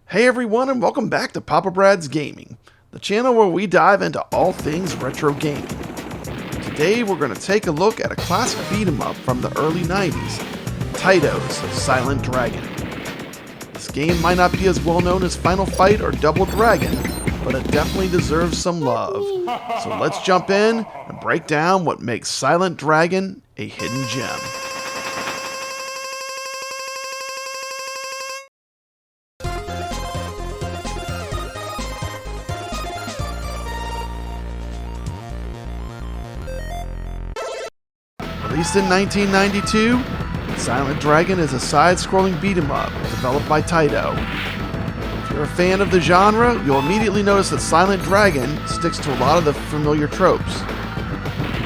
Hey everyone, and welcome back to Papa Brad's Gaming, the channel where we dive into all things retro gaming. Today we're going to take a look at a classic beat-em-up from the early 90s, Taito's Silent Dragon. This game might not be as well known as Final Fight or Double Dragon, but it definitely deserves some love. So let's jump in and break down what makes Silent Dragon a hidden gem. Released in 1992, Silent Dragon is a side-scrolling beat-em-up developed by Taito. If you're a fan of the genre, you'll immediately notice that Silent Dragon sticks to a lot of the familiar tropes.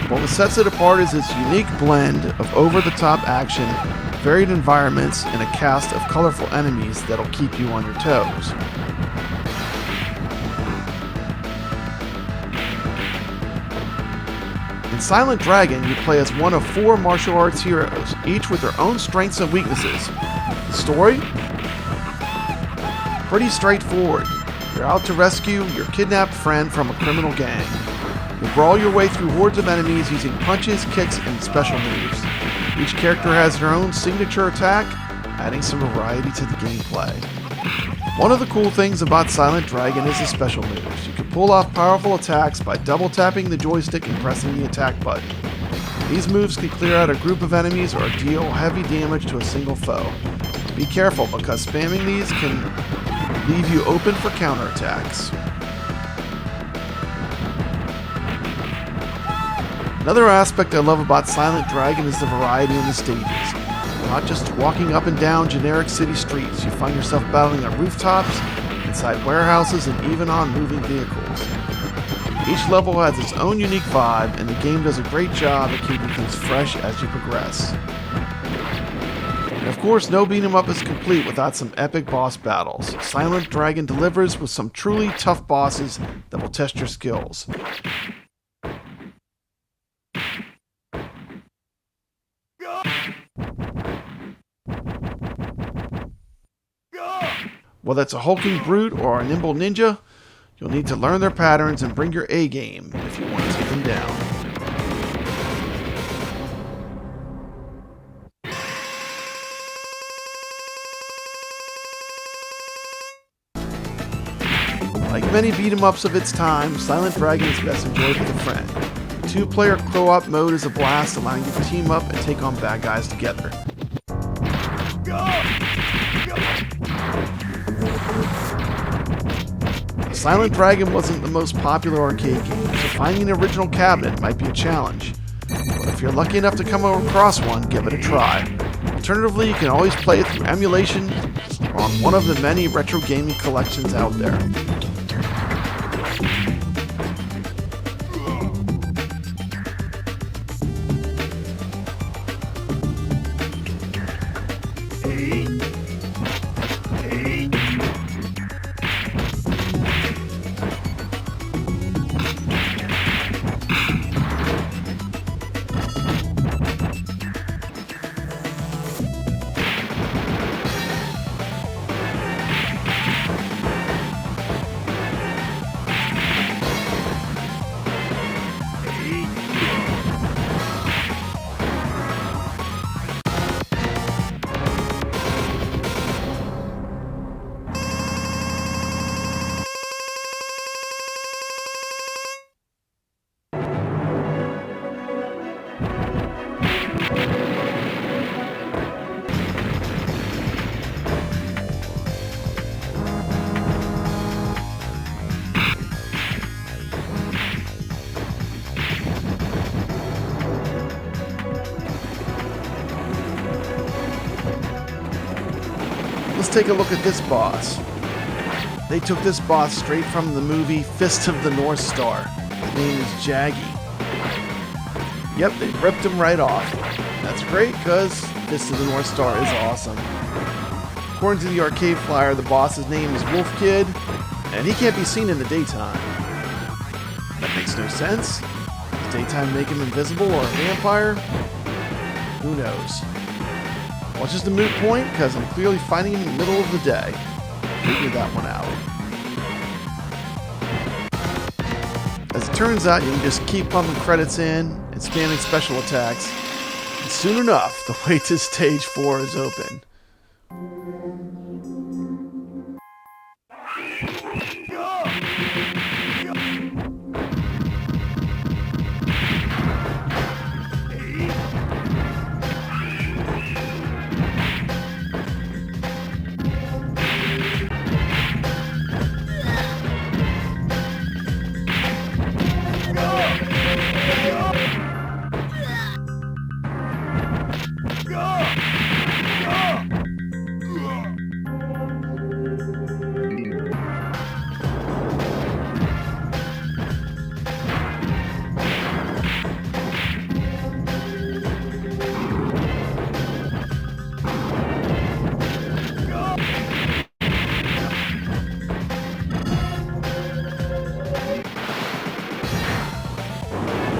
But what sets it apart is its unique blend of over-the-top action, varied environments, and a cast of colorful enemies that'll keep you on your toes. In Silent Dragon, you play as one of 4 martial arts heroes, each with their own strengths and weaknesses. The story? Pretty straightforward. You're out to rescue your kidnapped friend from a criminal gang. You'll brawl your way through hordes of enemies using punches, kicks, and special moves. Each character has their own signature attack, adding some variety to the gameplay. One of the cool things about Silent Dragon is the special moves. You can pull off powerful attacks by double tapping the joystick and pressing the attack button. These moves can clear out a group of enemies or deal heavy damage to a single foe. Be careful because spamming these can leave you open for counterattacks. Another aspect I love about Silent Dragon is the variety in the stages. Not just walking up and down generic city streets, you find yourself battling on rooftops, inside warehouses, and even on moving vehicles. Each level has its own unique vibe, and the game does a great job at keeping things fresh as you progress. And of course, no beat-em-up is complete without some epic boss battles. Silent Dragon delivers with some truly tough bosses that will test your skills. Whether it's a hulking brute or a nimble ninja, you'll need to learn their patterns and bring your A game if you want to take them down. Like many beat-em-ups of its time, Silent Dragon is best enjoyed with a friend. The 2-player co-op mode is a blast, allowing you to team up and take on bad guys together. Silent Dragon wasn't the most popular arcade game, so finding an original cabinet might be a challenge. But if you're lucky enough to come across one, give it a try. Alternatively, you can always play it through emulation or on one of the many retro gaming collections out there. Let's take a look at this boss. They took this boss straight from the movie Fist of the North Star. His name is Jaggy. Yep, they ripped him right off. That's great because Fist of the North Star is awesome. According to the arcade flyer, the boss's name is Wolf Kid, and he can't be seen in the daytime. That makes no sense. Does daytime make him invisible or a vampire? Who knows? Well, it's just a moot point because I'm clearly fighting him in the middle of the day. figured that one out. As it turns out, you can just keep pumping credits in and spamming special attacks. And soon enough, the way to stage 4 is open.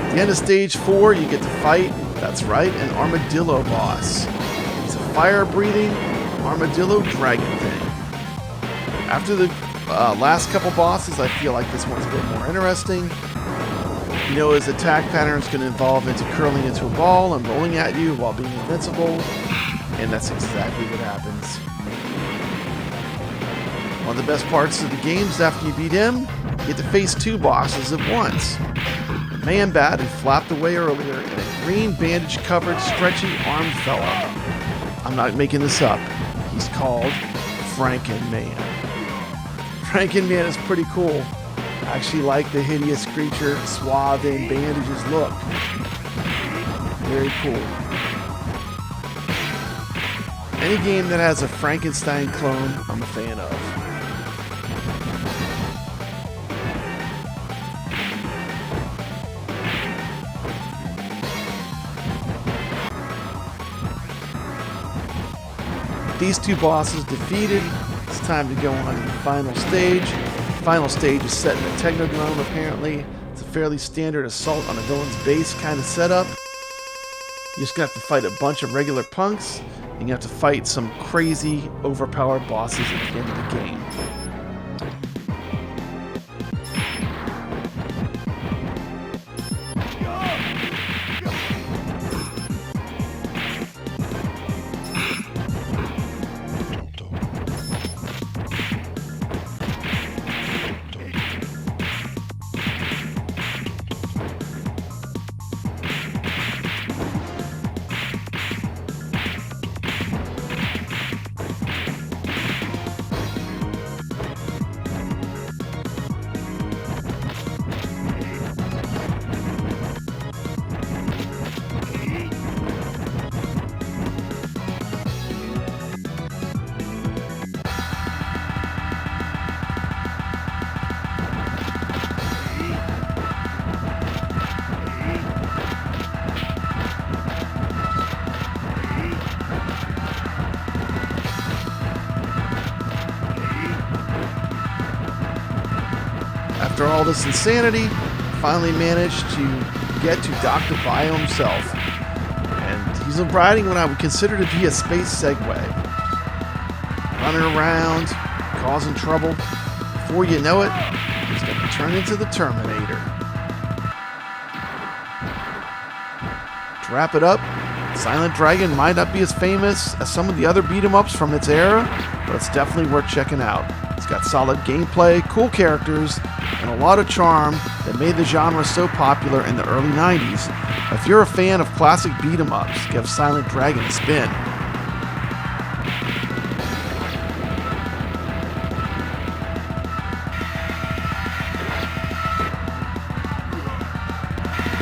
At the end of stage 4, you get to fight, that's right, an Armadillo boss. He's a fire-breathing Armadillo dragon thing. After the last couple bosses, I feel like this one's a bit more interesting. You know, his attack pattern is going to evolve into curling into a ball and rolling at you while being invincible, and that's exactly what happens. One of the best parts of the game is after you beat him, you get to face 2 bosses at once. Man Bat, who flapped away earlier, and a green bandage-covered, stretchy-armed fella. I'm not making this up. He's called Frankenman. Frankenman is pretty cool. I actually like the hideous creature swathed in bandages look. Very cool. Any game that has a Frankenstein clone, I'm a fan of. These 2 bosses defeated, it's time to go on to the final stage. The final stage is set in a Technodrome, apparently. It's a fairly standard assault on a villain's base kind of setup. You're just going to have to fight a bunch of regular punks, and you have to fight some crazy, overpowered bosses at the end of the game. After all this insanity, finally managed to get to Dr. Bio himself. And he's riding what I would consider to be a space Segway. Running around, causing trouble. Before you know it, he's going to turn into the Terminator. To wrap it up, Silent Dragon might not be as famous as some of the other beat-em-ups from its era, but it's definitely worth checking out. It's got solid gameplay, cool characters, and a lot of charm that made the genre so popular in the early 90s. If you're a fan of classic beat-em-ups, give Silent Dragon a spin.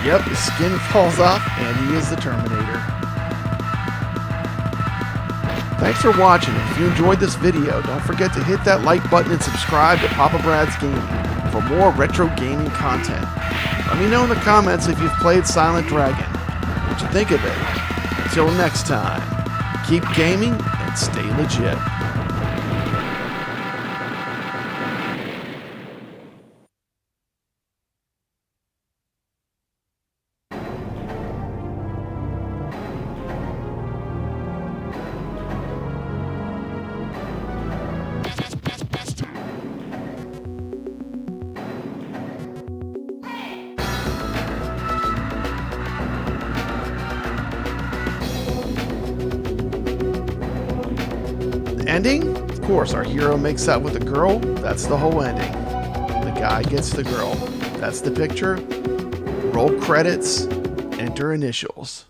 Yep, his skin falls off, and he is the Terminator. Thanks for watching. If you enjoyed this video, don't forget to hit that like button and subscribe to Papa Brad's Gaming for more retro gaming content. Let me know in the comments if you've played Silent Dragon, what you think of it. Until next time, keep gaming and stay legit. Ending? Of course, our hero makes out with a girl. That's the whole ending. The guy gets the girl. That's the picture. Roll credits. Enter initials.